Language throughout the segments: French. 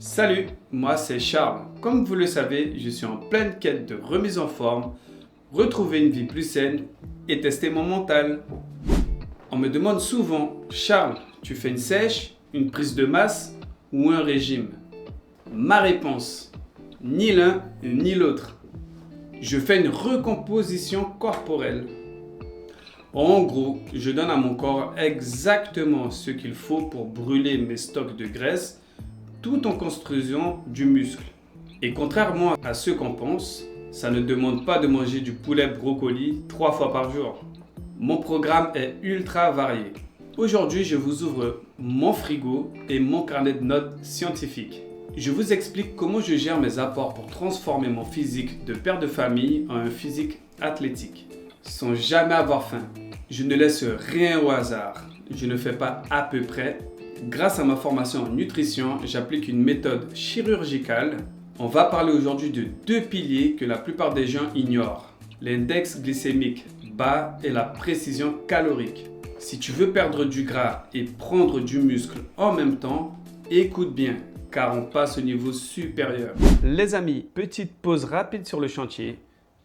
Salut, moi c'est Charles. Comme vous le savez, je suis en pleine quête de remise en forme, retrouver une vie plus saine et tester mon mental. On me demande souvent, Charles, tu fais une sèche, une prise de masse ou un régime? Ma réponse, ni l'un ni l'autre. Je fais une recomposition corporelle. En gros, je donne à mon corps exactement ce qu'il faut pour brûler mes stocks de graisse tout en construisant du muscle. Et contrairement à ce qu'on pense, ça ne demande pas de manger du poulet brocoli 3 fois par jour. Mon programme est ultra varié. Aujourd'hui, je vous ouvre mon frigo et mon carnet de notes scientifique. Je vous explique comment je gère mes apports pour transformer mon physique de père de famille en un physique athlétique, sans jamais avoir faim. Je ne laisse rien au hasard. Je ne fais pas à peu près. Grâce à ma formation en nutrition, j'applique une méthode chirurgicale. On va parler aujourd'hui de deux piliers que la plupart des gens ignorent. L'index glycémique bas et la précision calorique. Si tu veux perdre du gras et prendre du muscle en même temps, écoute bien, car on passe au niveau supérieur. Les amis, petite pause rapide sur le chantier.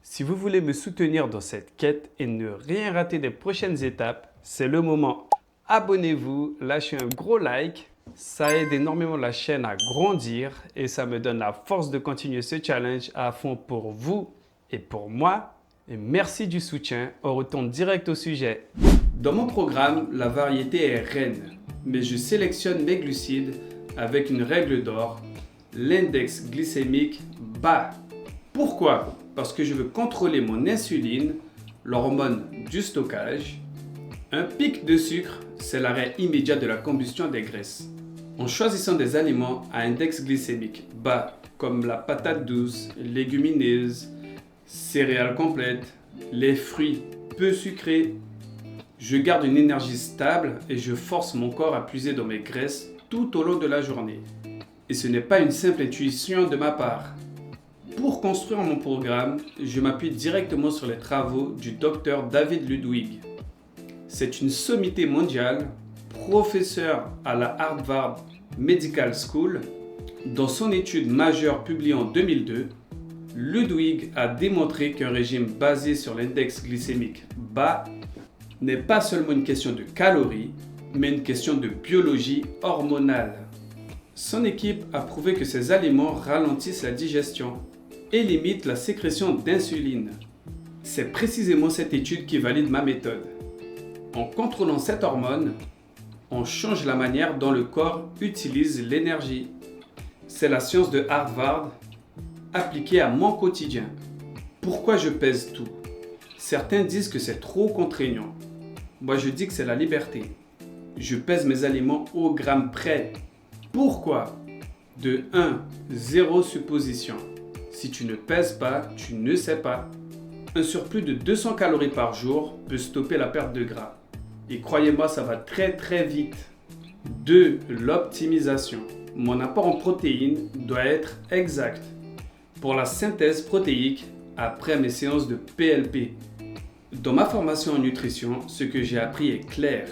Si vous voulez me soutenir dans cette quête et ne rien rater des prochaines étapes, c'est le moment. Abonnez-vous, lâchez un gros like, ça aide énormément la chaîne à grandir et ça me donne la force de continuer ce challenge à fond pour vous et pour moi. Et merci du soutien, on retourne direct au sujet. Dans mon programme, la variété est reine, mais je sélectionne mes glucides avec une règle d'or, l'index glycémique bas. Pourquoi? Parce que je veux contrôler mon insuline, l'hormone du stockage. Un pic de sucre, c'est l'arrêt immédiat de la combustion des graisses. En choisissant des aliments à index glycémique bas, comme la patate douce, légumineuses, céréales complètes, les fruits peu sucrés, je garde une énergie stable et je force mon corps à puiser dans mes graisses tout au long de la journée. Et ce n'est pas une simple intuition de ma part. Pour construire mon programme, je m'appuie directement sur les travaux du docteur David Ludwig. C'est une sommité mondiale, professeur à la Harvard Medical School. Dans son étude majeure publiée en 2002, Ludwig a démontré qu'un régime basé sur l'index glycémique bas n'est pas seulement une question de calories, mais une question de biologie hormonale. Son équipe a prouvé que ces aliments ralentissent la digestion et limitent la sécrétion d'insuline. C'est précisément cette étude qui valide ma méthode. En contrôlant cette hormone, on change la manière dont le corps utilise l'énergie. C'est la science de Harvard appliquée à mon quotidien. Pourquoi je pèse tout? Certains disent que c'est trop contraignant. Moi je dis que c'est la liberté. Je pèse mes aliments au gramme près. Pourquoi? De 1, 0 supposition. Si tu ne pèses pas, tu ne sais pas. Un surplus de 200 calories par jour peut stopper la perte de gras. Et croyez-moi, ça va très vite. 2. L'optimisation. Mon apport en protéines doit être exact. Pour la synthèse protéique, après mes séances de PLP. Dans ma formation en nutrition, ce que j'ai appris est clair.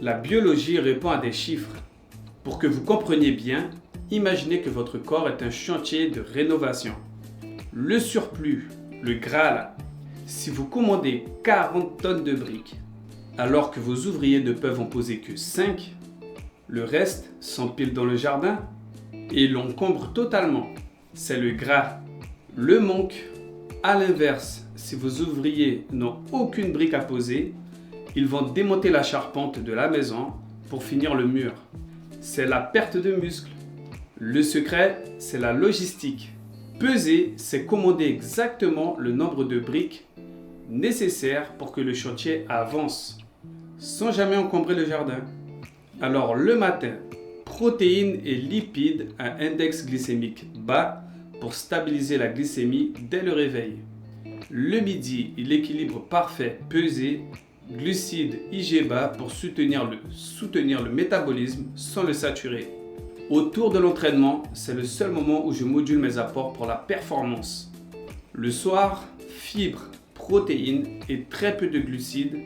La biologie répond à des chiffres. Pour que vous compreniez bien, imaginez que votre corps est un chantier de rénovation. Le surplus, le gras là, si vous commandez 40 tonnes de briques, alors que vos ouvriers ne peuvent en poser que 5, le reste s'empile dans le jardin et l'encombre totalement. C'est le gras. Le manque, à l'inverse, si vos ouvriers n'ont aucune brique à poser, ils vont démonter la charpente de la maison pour finir le mur. C'est la perte de muscle. Le secret, c'est la logistique. Peser, c'est commander exactement le nombre de briques nécessaires pour que le chantier avance, sans jamais encombrer le jardin. Alors le matin, protéines et lipides à index glycémique bas pour stabiliser la glycémie dès le réveil. Le midi, l'équilibre parfait pesé, glucides IG bas pour soutenir le métabolisme sans le saturer. Autour de l'entraînement, c'est le seul moment où je module mes apports pour la performance. Le soir, fibres, protéines et très peu de glucides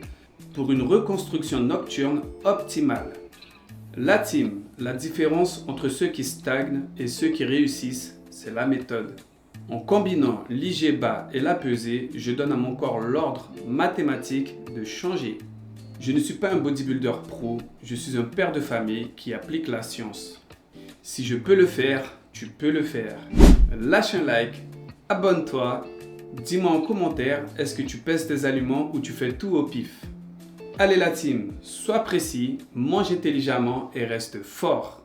pour une reconstruction nocturne optimale. La team, la différence entre ceux qui stagnent et ceux qui réussissent, c'est la méthode. En combinant l'IG-BA et la pesée, je donne à mon corps l'ordre mathématique de changer. Je ne suis pas un bodybuilder pro, je suis un père de famille qui applique la science. Si je peux le faire, tu peux le faire. Lâche un like, abonne-toi, dis-moi en commentaire, est-ce que tu pèses tes aliments ou tu fais tout au pif? Allez la team, sois précis, mange intelligemment et reste fort.